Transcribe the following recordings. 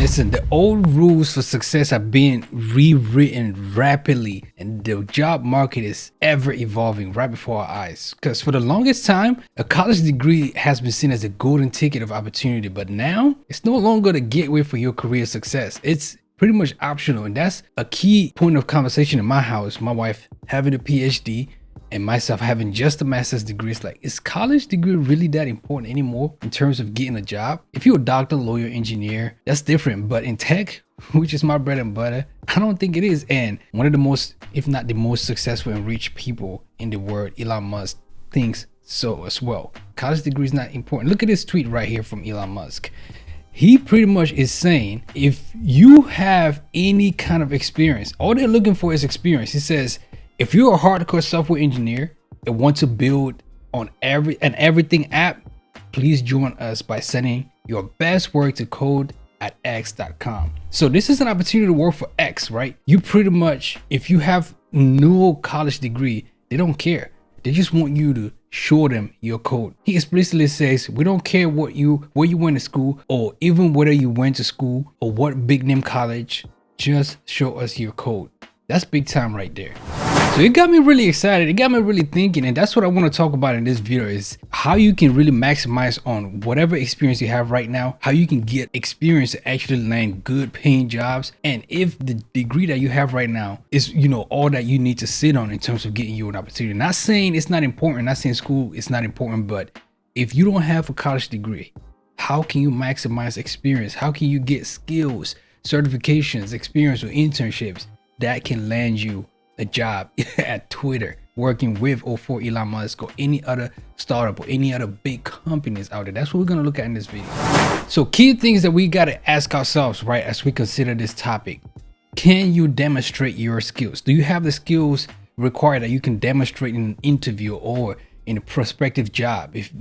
Listen, the old rules for success are being rewritten rapidly, and the job market is ever evolving right before our eyes. Because for the longest time, a college degree has been seen as a golden ticket of opportunity, but now it's no longer the gateway for your career success. It's pretty much optional, and that's a key point of conversation in my house. My wife having a PhD and myself having just a master's degree. It's like, is college degree really that important anymore in terms of getting a job? If you're a doctor, lawyer, engineer, that's different. But in tech, which is my bread and butter, I don't think it is. And one of the most, if not the most successful and rich people in the world, Elon Musk, thinks so as well. College degree is not important. Look at this tweet right here from Elon Musk. He pretty much is saying, if you have any kind of experience, all they're looking for is experience. He says, if you're a hardcore software engineer and want to build on everything app, please join us by sending your best work to code@x.com. So this is an opportunity to work for X, right? You pretty much, if you have no college degree, they don't care. They just want you to show them your code. He explicitly says, we don't care where you went to school, or even whether you went to school or what big name college, just show us your code. That's big time right there. So it got me really excited. It got me really thinking, and that's what I want to talk about in this video, is how you can really maximize on whatever experience you have right now, how you can get experience to actually land good paying jobs. And if the degree that you have right now is, all that you need to sit on in terms of getting you an opportunity. Not saying it's not important, not saying school is not important, but if you don't have a college degree, how can you maximize experience? How can you get skills, certifications, experience, or internships that can land you a job at Twitter, working with or for Elon Musk or any other startup or any other big companies out there? That's what we're going to look at in this video. So key things that we got to ask ourselves, right, as we consider this topic. Can you demonstrate your skills? Do you have the skills required that you can demonstrate in an interview or in a prospective job? If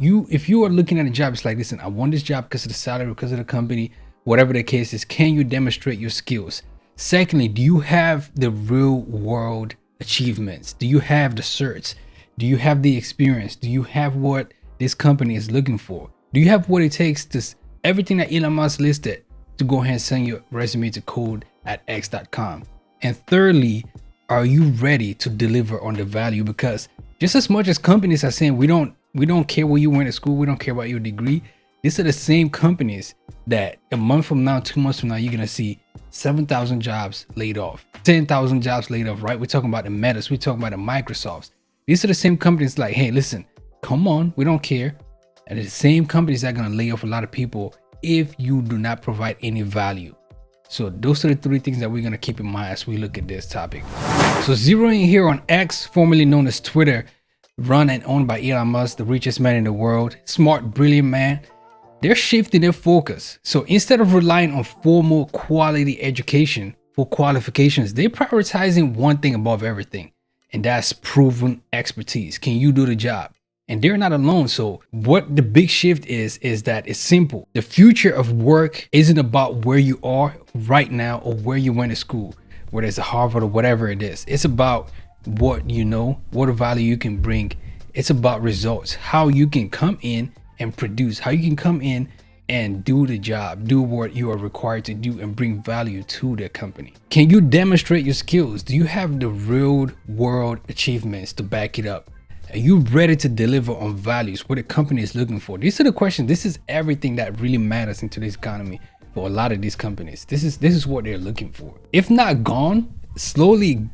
you are looking at a job, it's like, listen, I want this job because of the salary, because of the company, whatever the case is. Can you demonstrate your skills? Secondly, do you have the real world achievements? Do you have the certs? Do you have the experience? Do you have what this company is looking for? Do you have what it takes to everything that Elon Musk listed to go ahead and send your resume to code@x.com? And thirdly, are you ready to deliver on the value? Because just as much as companies are saying we don't care where you went to school, we don't care about your degree, these are the same companies that a month from now, 2 months from now, you're gonna see 7,000 jobs laid off, 10,000 jobs laid off, right? We're talking about the Metas, we're talking about the Microsofts. These are the same companies like, hey, listen, come on, we don't care. And the same companies that are gonna lay off a lot of people if you do not provide any value. So those are the three things that we're gonna keep in mind as we look at this topic. So zeroing here on X, formerly known as Twitter, run and owned by Elon Musk, the richest man in the world, smart, brilliant man. They're shifting their focus. So instead of relying on formal quality education for qualifications, they're prioritizing one thing above everything, and that's proven expertise. Can you do the job? And they're not alone. So what the big shift is that it's simple. The future of work isn't about where you are right now or where you went to school, whether it's Harvard or whatever it is. It's about what you know, what value you can bring. It's about results, how you can come in and produce, how you can come in and do the job, do what you are required to do and bring value to the company. Can you demonstrate your skills? Do you have the real world achievements to back it up? Are you ready to deliver on values, what the company is looking for? These are the questions. This is everything that really matters in today's economy for a lot of these companies. This is what they're looking for. If not gone, slowly,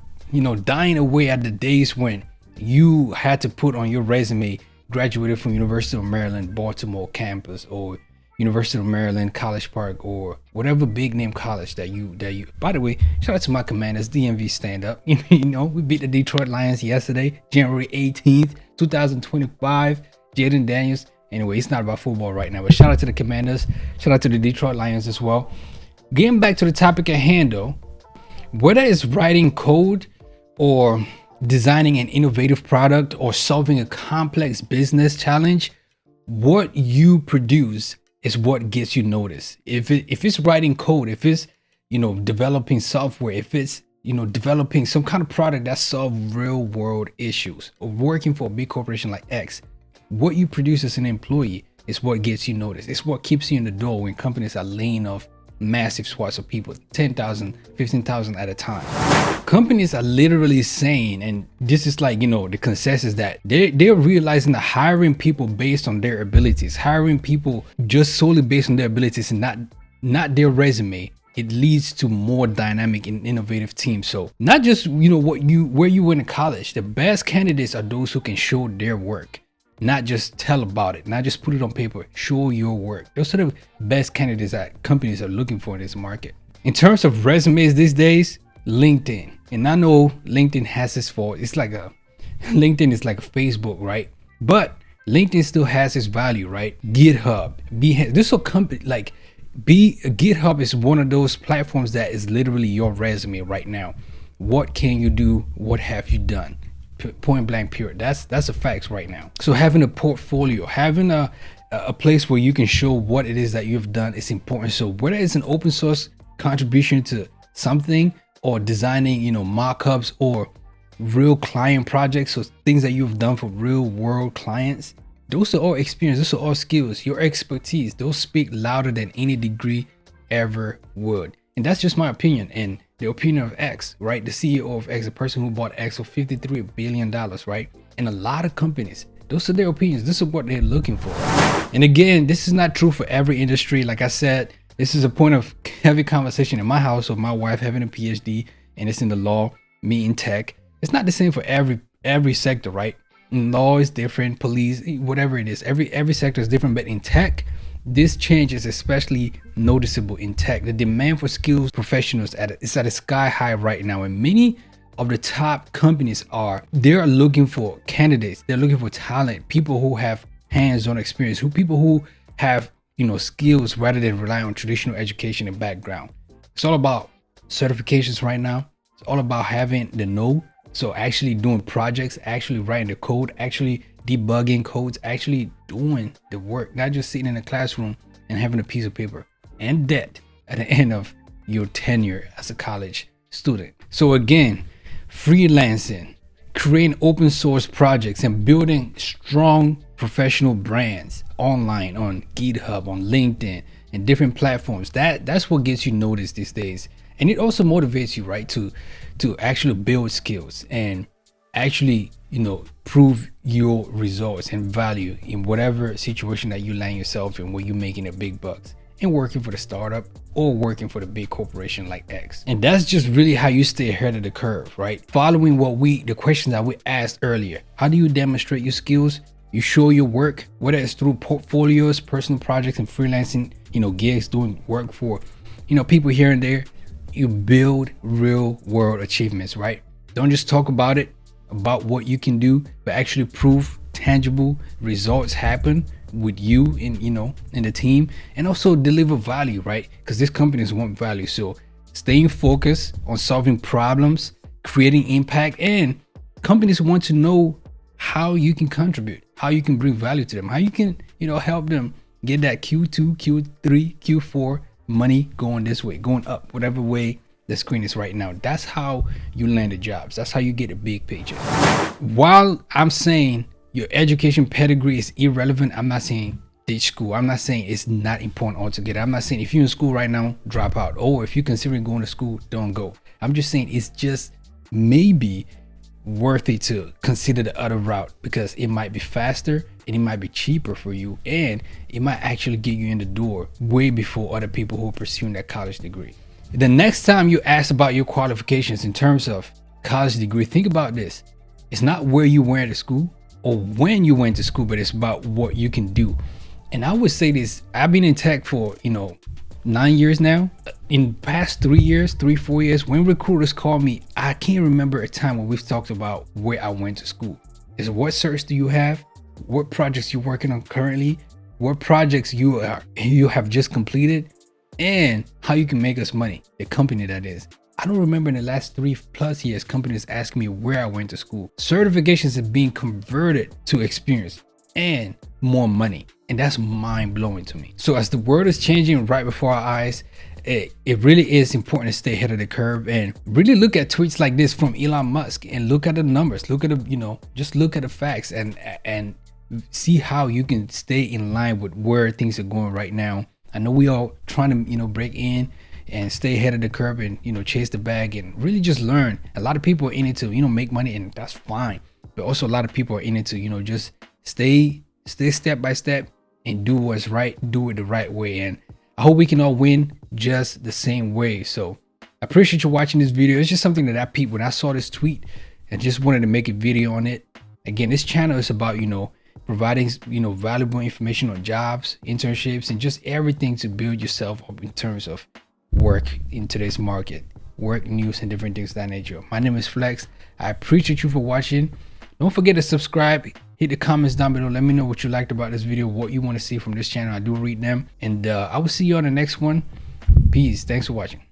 dying away at the days when you had to put on your resume graduated from University of Maryland, Baltimore campus, or University of Maryland, College Park, or whatever big name college that you, by the way, shout out to my Commanders, DMV stand up. We beat the Detroit Lions yesterday, January 18th, 2025, Jaden Daniels. Anyway, it's not about football right now, but shout out to the Commanders, shout out to the Detroit Lions as well. Getting back to the topic at hand though, whether it's writing code or designing an innovative product or solving a complex business challenge, what you produce is what gets you noticed. If it's writing code, if it's developing software, if it's developing some kind of product that solves real world issues, or working for a big corporation like X, what you produce as an employee is what gets you noticed. It's what keeps you in the door when companies are laying off massive swaths of people, 10,000, 15,000 at a time. Companies are literally saying, and this is like, the consensus, that they're realizing that hiring people based on their abilities, hiring people just solely based on their abilities and not their resume, it leads to more dynamic and innovative teams. So not just, where you went to college, the best candidates are those who can show their work. Not just tell about it, not just put it on paper, show your work. Those are the best candidates that companies are looking for in this market. In terms of resumes these days, LinkedIn. And I know LinkedIn has its fault. LinkedIn is like a Facebook, right? But LinkedIn still has its value, right? GitHub, GitHub is one of those platforms that is literally your resume right now. What can you do? What have you done? Point blank period. That's a fact right now. So having a portfolio, having a place where you can show what it is that you've done is important. So whether it's an open source contribution to something, or designing mock-ups, or real client projects, so things that you've done for real world clients, those are all experience, those are all skills, your expertise. Those speak louder than any degree ever would. And that's just my opinion, and the opinion of X, right? The CEO of X, the person who bought X for $53 billion, right? And a lot of companies, those are their opinions. This is what they're looking for. And again, this is not true for every industry. Like I said, this is a point of heavy conversation in my house of my wife having a PhD, and it's in the law, me in tech. It's not the same for every sector, right? Law is different, police, whatever it is. Every sector is different, but in tech, this change is especially noticeable in tech. The demand for skilled professionals is at a sky high right now, and many of the top companies they're looking for candidates. They're looking for talent, people who have hands-on experience, people who have skills rather than rely on traditional education and background. It's all about certifications right now. It's all about having the know. So actually doing projects, actually writing the code, actually debugging codes, actually doing the work, not just sitting in a classroom and having a piece of paper and debt at the end of your tenure as a college student. So again, freelancing, creating open source projects, and building strong professional brands online on GitHub, on LinkedIn, and different platforms. That's what gets you noticed these days. And it also motivates you, right, to actually build skills and actually prove your results and value in whatever situation that you land yourself in, where you're making the big bucks and working for the startup or working for the big corporation like X. And that's just really how you stay ahead of the curve, right? Following the questions that we asked earlier. How do you demonstrate your skills? You show your work, whether it's through portfolios, personal projects, and freelancing, gigs, doing work for people here and there. You build real world achievements, right? Don't just talk about what you can do, but actually prove tangible results happen with you in the team, and also deliver value, right? Because these companies want value. So staying focused on solving problems, creating impact, and companies want to know how you can contribute, how you can bring value to them, how you can help them get that Q2, Q3, Q4 money going this way, going up, whatever way the screen is right now. That's how you land the jobs. That's how you get a big paycheck. While I'm saying your education pedigree is irrelevant, I'm not saying ditch school. I'm not saying it's not important altogether. I'm not saying if you're in school right now, drop out, or if you're considering going to school, don't go. I'm just saying it's just maybe worth it to consider the other route, because it might be faster and it might be cheaper for you, and it might actually get you in the door way before other people who are pursuing that college degree. The next time you ask about your qualifications in terms of college degree, think about this. It's not where you went to school or when you went to school, but it's about what you can do. And I would say this, I've been in tech for 9 years now. In the past 4 years, when recruiters call me, I can't remember a time when we've talked about where I went to school. It's what certs do you have, what projects you're working on currently, what projects you have just completed, and how you can make us money, the company that is. I don't remember in the last 3+ years companies asking me where I went to school. Certifications are being converted to experience and more money, and that's mind-blowing to me. So as the world is changing right before our eyes, it really is important to stay ahead of the curve and really look at tweets like this from Elon Musk and look at the numbers, look at the just look at the facts and see how you can stay in line with where things are going right now I know we all trying to, break in and stay ahead of the curve and, chase the bag and really just learn. A lot of people are in it to, make money, and that's fine. But also a lot of people are in it to, just stay step by step and do what's right, do it the right way. And I hope we can all win just the same way. So I appreciate you watching this video. It's just something that I peeped when I saw this tweet and just wanted to make a video on it. Again, this channel is about, providing, valuable information on jobs, internships, and just everything to build yourself up in terms of work in today's market, work news, and different things of that nature. My name is Flex. I appreciate you for watching. Don't forget to subscribe, hit the comments down below. Let me know what you liked about this video, what you want to see from this channel. I do read them, and I will see you on the next one. Peace. Thanks for watching.